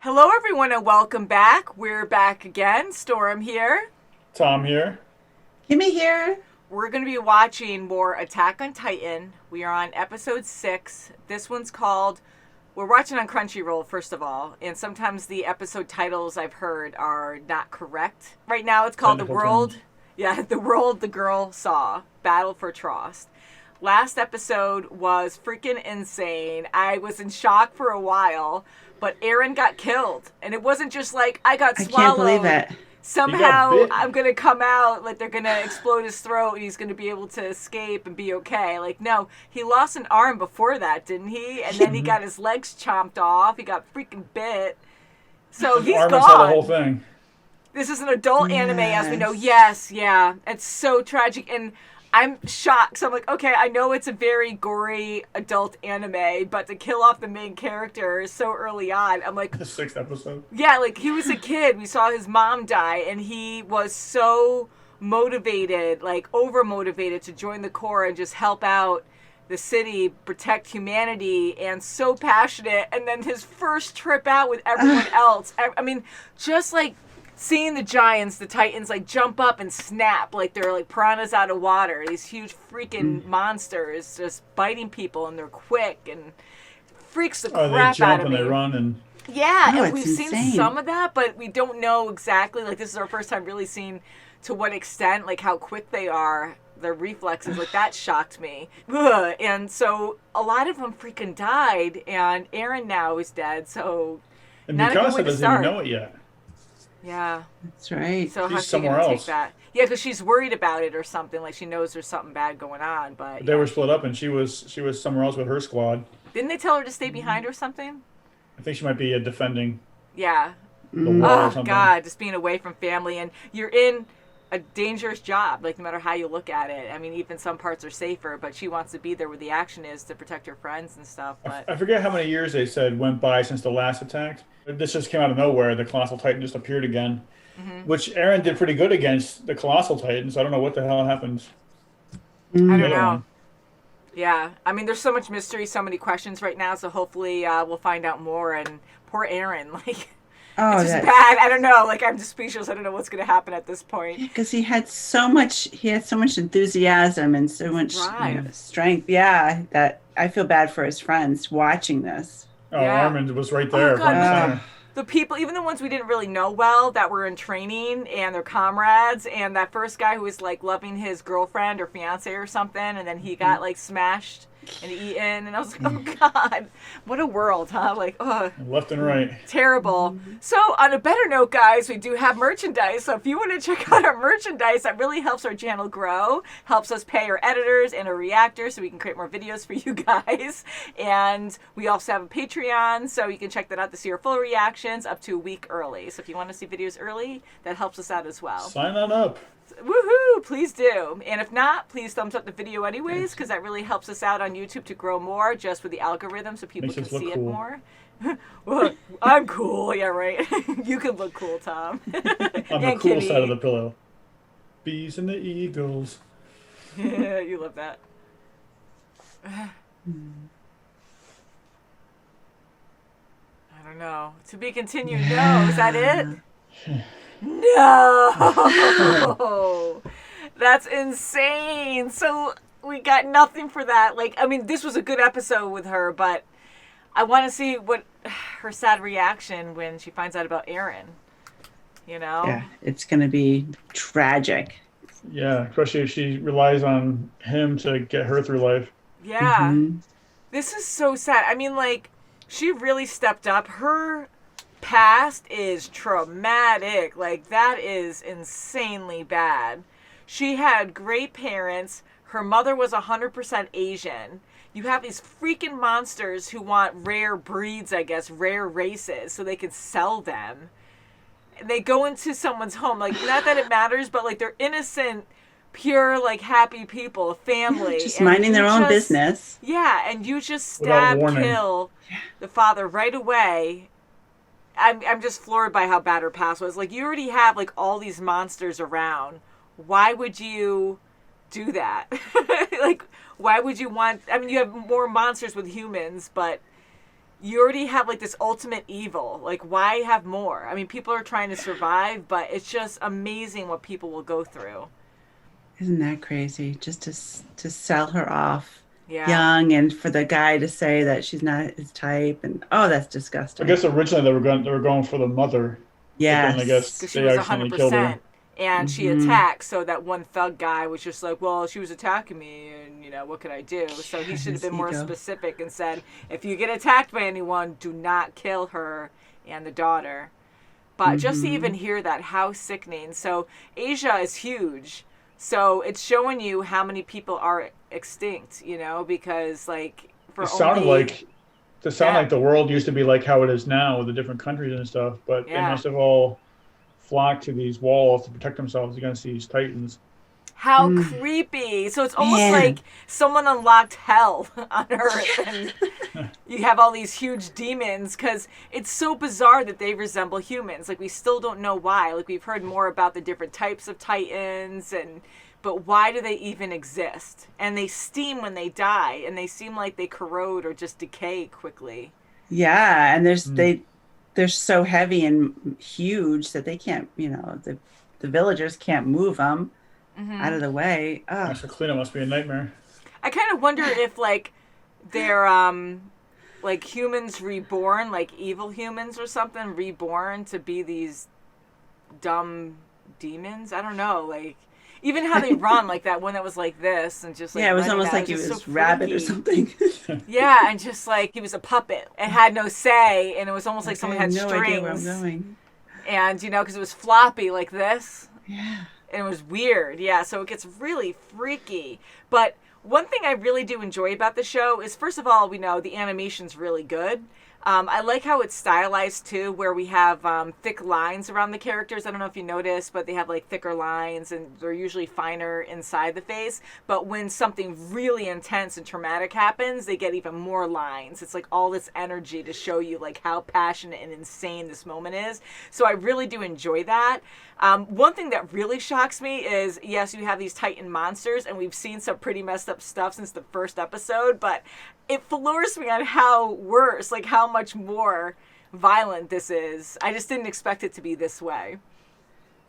Hello, everyone, and welcome back. We're back again. Storm here. Tom here. Kimmy here. We're going to be watching more Attack on Titan. We are on episode 6. This one's called. We're watching on Crunchyroll, first of all, and sometimes the episode titles I've heard are not correct. Right now, it's called Technical The World. terms. Yeah, The World the Girl Saw Battle for Trost. Last episode was freaking insane. I was in shock for a while, but Eren got killed. And it wasn't just like, I got I swallowed. can't believe it. Somehow bit. I'm going to come out, like they're going to explode his throat and he's going to be able to escape and be okay. Like, no, he lost an arm before that, didn't he? And then he got his legs chomped off. He got freaking bit. So he's Armin saw the whole gone. thing. This is an adult anime, as we know. Yes, yeah. It's so tragic. And I'm shocked. So I'm like, okay, I know it's a very gory adult anime, but to kill off the main character so early on, I'm like, The sixth episode. yeah, like he was a kid. We saw his mom die, and he was so motivated, like over motivated to join the Corps and just help out the city, protect humanity, and so passionate. And then his first trip out with everyone else. I mean, just like seeing the giants, the Titans, like jump up and snap like they're like piranhas out of water. These huge freaking monsters just biting people, and they're quick and freaks the Oh, they crap out jump of and me. they run and Yeah, No, and it's we've seen insane. some of that, but we don't know exactly. Like, this is our first time really seeing to what extent, like, how quick they are, their reflexes. Like, that shocked me. Ugh. And so a lot of them freaking died, and Eren now is dead, so not a good way Mikasa to doesn't start. even know it yet. Yeah. That's right. So how's She's she somewhere gonna take else. that? Yeah, because she's worried about it or something. Like, she knows there's something bad going on, but They yeah. were split up, and she was somewhere else with her squad. Didn't they tell her to stay behind or something? I think she might be defending Yeah. the wall or Oh something. God, just being away from family, and you're in a dangerous job. Like, no matter how you look at it, I mean, even some parts are safer, but she wants to be there where the action is to protect her friends and stuff. But I forget how many years they said went by since the last attack. This just came out of nowhere. The Colossal Titan just appeared again, which Eren did pretty good against the Colossal Titan. So I don't know what the hell happened. I don't The other know. one. Yeah, I mean, there's so much mystery, so many questions right now. So hopefully, we'll find out more. And poor Eren, like, Oh, it's just that bad. I don't know. Like, I'm just speechless. I don't know what's going to happen at this point. because he had so much enthusiasm and so much Drive. strength. Yeah, that I feel bad for his friends watching this. Oh, Yeah. Armin was right there, Oh, God, front and but- center. The people, even the ones we didn't really know well, that were in training and their comrades, and that first guy who was like loving his girlfriend or fiance or something, and then he got like smashed and eaten, and I was like, oh God, what a world, huh? Like, ugh. Left and right. Terrible. So, on a better note, guys, we do have merchandise. So, if you want to check out our merchandise, that really helps our channel grow, helps us pay our editors and our reactors so we can create more videos for you guys. And we also have a Patreon, so you can check that out to see our full reactions up to a week early. So, if you want to see videos early, that helps us out as well. Sign on up. Woohoo! Please do. And if not, please thumbs up the video anyways, because that really helps us out on YouTube to grow more, just with the algorithm, so people Makes can us look see it cool. more. Well, I'm cool. Yeah, right. You can look cool, Tom. On the And cool Kitty. side of the pillow. Bees and the eagles. You love that. I don't know. To be continued. No, is that it? No. That's insane. So we got nothing for that. Like, I mean, this was a good episode with her, but I want to see what her sad reaction when she finds out about Eren. You know? Yeah, it's going to be tragic. Yeah, especially if she relies on him to get her through life. Yeah. Mhm. This is so sad. I mean, like, she really stepped up. Her past is traumatic. Like, that is insanely bad. She had great parents. Her mother was 100% Asian. You have these freaking monsters who want rare breeds, I guess, rare races, so they can sell them. And they go into someone's home. Like, not that it matters, but, like, they're innocent, pure, like, happy people, a family. Just and minding their you own just- business. Yeah, and you just Without stab, warning. kill the father right away. I'm just floored by how bad her past was. Like, you already have, like, all these monsters around. Why would you do that? Like, why would you want... I mean, you have more monsters with humans, but you already have like this ultimate evil. Like, why have more? I mean, people are trying to survive, but it's just amazing what people will go through. Isn't that crazy? Just to sell her off Yeah. young, and for the guy to say that she's not his type, and oh, that's I disgusting. guess originally they were going for the mother, but then I guess Yes. Because she they was accidentally killed her. 100%. And she Mm-hmm. attacked, so that one thug guy was just like, well, she was attacking me, and, what could I do? So he should have His been more ego. specific and said, if you get attacked by anyone, do not kill her and the daughter. But just to even Mm-hmm. hear that, how sickening. So Asia is huge. So it's showing you how many people are extinct, because, like, It for sounded only, like to sound yeah, like the world used to be like how it is now with the different countries and stuff, but they yeah. must have all flocked to these walls to protect themselves against these titans. How Mm. creepy. So it's almost like Man. someone unlocked hell on Earth and you have all these huge demons because it's so bizarre that they resemble humans. Like, we still don't know why. Like, we've heard more about the different types of titans but why do they even exist? And they steam when they die, and they seem like they corrode or just decay quickly. Yeah, and Hmm. they're so heavy and huge that they can't, the villagers can't move them out of the way. Oh, Actually, cleanup must be a nightmare. I kind of wonder if, like, they're like humans reborn, like evil humans or something, reborn to be these dumb demons. I don't know, like, even how they run, like that one that was like this and just like yeah, it was running almost out, it like was he just so was rabbit or freaky. something. Yeah, and just like he was a puppet and had no say, and it was almost like Like I someone have had no idea where I'm strings, going. and because it was floppy like this, Yeah. and it was weird. Yeah, so it gets really freaky. But one thing I really do enjoy about the show is, first of all, we know the animation's really good. I like how it's stylized too, where we have thick lines around the characters. I don't know if you noticed, but they have like thicker lines and they're usually finer inside the face. But when something really intense and traumatic happens, they get even more lines. It's like all this energy to show you like how passionate and insane this moment is. So I really do enjoy that. One thing that really shocks me is, yes, you have these Titan monsters, and we've seen some pretty messed up stuff since the first episode, but it floors me on how worse, like how much more violent this is. I just didn't expect it to be this way.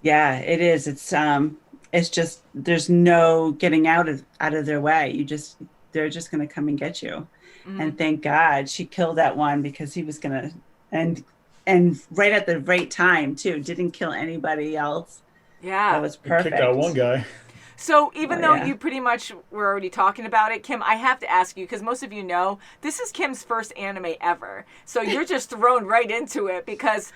Yeah, it is. It's just there's no getting out of their way. They're just going to come and get you. Mm-hmm. And thank God she killed that one because he was going to and and right at the right time too. Didn't kill anybody else. That Yeah. was They kicked out one perfect. guy. So Oh even though yeah. you pretty much were already talking about it, Kim, I have to ask you because most of you know this is Kim's first anime ever. So you're just thrown right into it because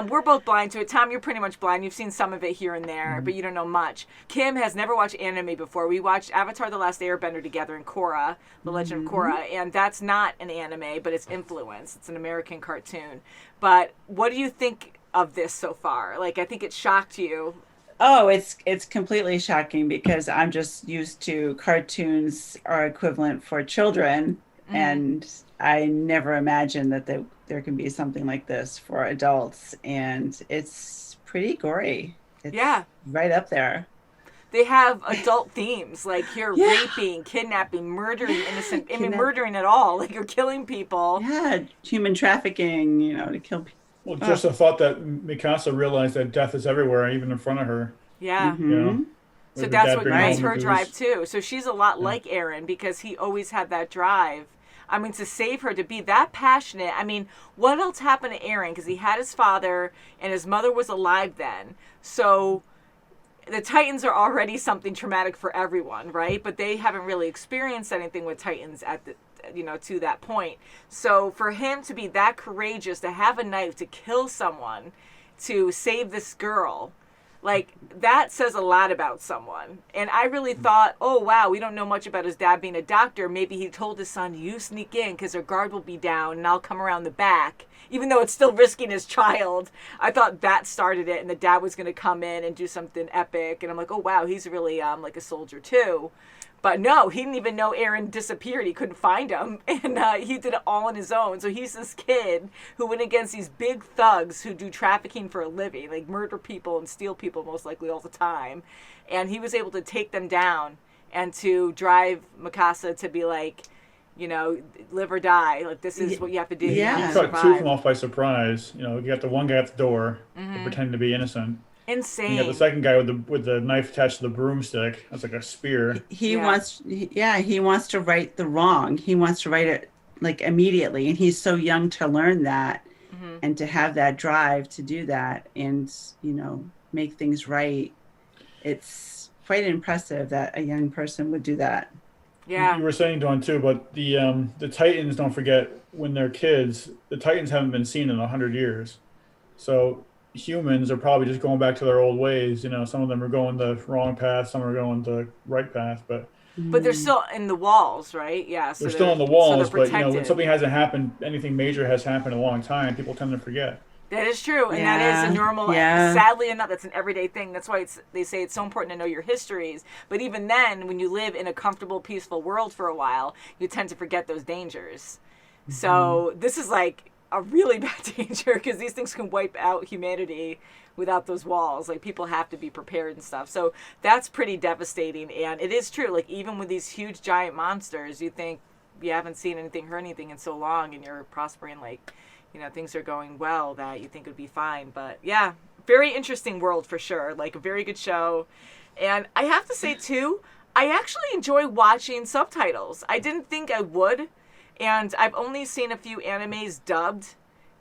we're both blind to it. Tom, you're pretty much blind. You've seen some of it here and there, Mhm. but you don't know much. Kim has never watched anime before. We watched Avatar: The Last Airbender together in Korra, The Legend of Hmm. Korra, and that's not an anime, but it's influence. It's an American cartoon. But what do you think of this so far? Like, I think it shocked you. Oh, it's completely shocking because I'm just used to cartoons are equivalent for children, Mm-hmm. and I never imagined that there can be something like this for adults, and it's pretty gory. It's Yeah. right up there. They have adult themes like you're Yeah, raping, kidnapping, murdering yeah, innocent. I mean, kidnap. murdering at all. Like you're killing people. Yeah, human trafficking, to kill people. Well, just Oh, the thought that Mikasa realized that death is everywhere, even in front of her. Yeah. You know, mm-hmm. So with her that's dad what bringing gives Right. home the her drive goose. too. So she's a lot Yeah. like Eren because he always had that drive. I mean, to save her, to be that passionate. I mean, what else happened to Eren? Because he had his father and his mother was alive then. So the Titans are already something traumatic for everyone, right? But they haven't really experienced anything with Titans at the to that point. So for him to be that courageous, to have a knife to kill someone, to save this girl, like that says a lot about someone. And I really thought, oh wow, we don't know much about his dad being a doctor. Maybe he told his son, you sneak in because their guard will be down and I'll come around the back, even though it's still risking his child. I thought that started it, and the dad was going to come in and do something epic. And I'm like, oh wow, he's really like a soldier too. But no, he didn't even know Eren disappeared. He couldn't find him, and he did it all on his own. So he's this kid who went against these big thugs who do trafficking for a living, like murder people and steal people most likely all the time. And he was able to take them down and to drive Mikasa to be like, You know, live or die. Like, this is what you have to do. You Yeah. have You to caught two survive. of them off by surprise. You know, you got the one guy at the door pretending to be innocent. And you got the Insane. second guy with the knife attached to the broomstick. That's like a spear. He Yeah. he wants to right the wrong. He wants to right it like immediately, and he's so young to learn that and to have that drive to do that and, you know, make things right. It's quite impressive that a young person would do that. Yeah. You were saying, Dawn, too, but the Titans, don't forget, when they're kids, the Titans haven't been seen in 100 years. So humans are probably just going back to their old ways. You know, some of them are going the wrong path, some are going the right path, but But they're still in the walls, right? Yeah. So they're still on the so walls. they're But, you know, when protected. something hasn't happened, anything major has happened in a long time, people tend to forget. That is true, and that is a normal. Yeah. Sadly enough, that's an everyday thing. That's why they say it's so important to know your histories. But even then, when you live in a comfortable, peaceful world for a while, you tend to forget those dangers. So this is like a really bad danger because these things can wipe out humanity without those walls. Like, people have to be prepared and stuff. So that's pretty devastating, and it is true. Like, even with these huge, giant monsters, you think you haven't seen anything, heard anything in so long, and you're prospering like, you know, things are going well, that you think would be fine. But yeah, very interesting world for sure. Like, a very good show. And I have to say too, I actually enjoy watching subtitles. I didn't think I would. And I've only seen a few animes dubbed,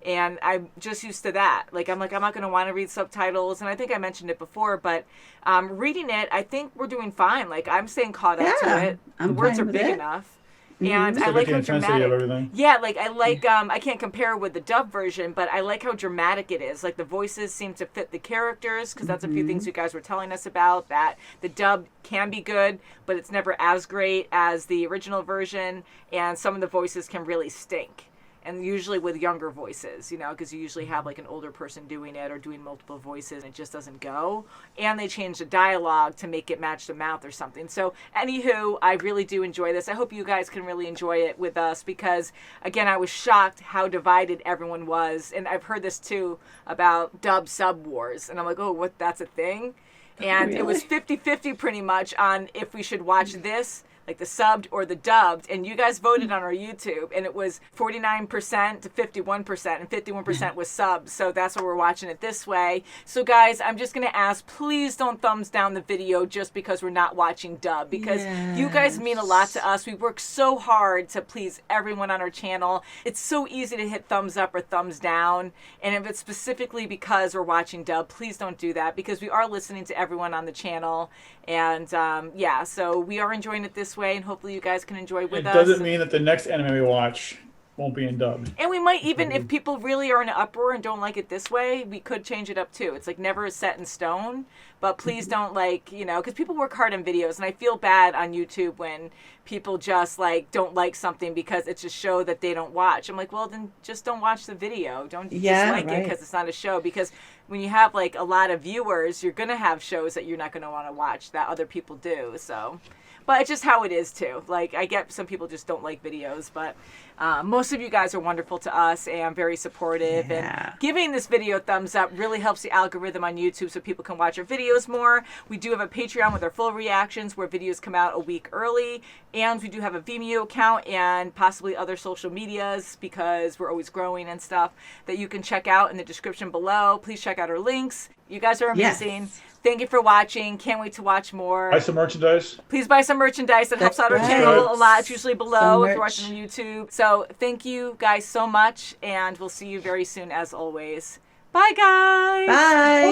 and I'm just used to that. Like, I'm not going to want to read subtitles. And I think I mentioned it before, but reading it, I think we're doing fine. Like, I'm staying caught up to it. The I'm words fine are with big it. enough. And I So like the how intensity of dramatic. everything. Yeah, like, I like, I can't compare with the dub version, but I like how dramatic it is. Like, the voices seem to fit the characters, because that's a few things you guys were telling us about, that the dub can be good, but it's never as great as the original version, and some of the voices can really stink. And usually with younger voices, you know, because you usually have like an older person doing it or doing multiple voices, and it just doesn't go. And they change the dialogue to make it match the mouth or something. So anywho, I really do enjoy this. I hope you guys can really enjoy it with us, because again, I was shocked how divided everyone was. And I've heard this too about dub sub wars. And I'm like, oh, what, that's a thing? And it was 50-50 pretty much on if we should watch this, like the subbed or the dubbed, and you guys voted on our YouTube, and it was 49% to 51%, and 51% was subs, so that's why we're watching it this way. So guys, I'm just going to ask, please don't thumbs down the video just because we're not watching dub, because you guys mean a lot to us. We work so hard to please everyone on our channel. It's so easy to hit thumbs up or thumbs down, and if it's specifically because we're watching dub, please don't do that, because we are listening to everyone on the channel. And yeah, so we are enjoying it this way, and hopefully you guys can enjoy with It us. doesn't mean that the next anime we watch won't be in dubbed. And we might even, if people really are in an uproar and don't like it this way, we could change it up too. It's like never set in stone, but please don't, like, you know, because people work hard on videos, and I feel bad on YouTube when people just like don't like something because it's a show that they don't watch. I'm like, well, then just don't watch the video. Don't dislike it because it's not a show. Because when you have like a lot of viewers, you're gonna have shows that you're not gonna want to watch that other people do. So. But it's just how it is too. Like, I get some people just don't like videos, but most of you guys are wonderful to us and very supportive. And giving this video a thumbs up really helps the algorithm on YouTube so people can watch our videos more. We do have a Patreon with our full reactions where videos come out a week early. And we do have a Vimeo account and possibly other social medias, because we're always growing and stuff, that you can check out in the description below. Please check out our links. You guys are amazing. Yes. Thank you for watching. Can't wait to watch more. Buy some merchandise. Please buy some merchandise. That helps out our right. channel a lot. It's usually below Some if you're merch. watching on YouTube. So thank you guys so much, and we'll see you very soon as always. Bye, guys. Bye.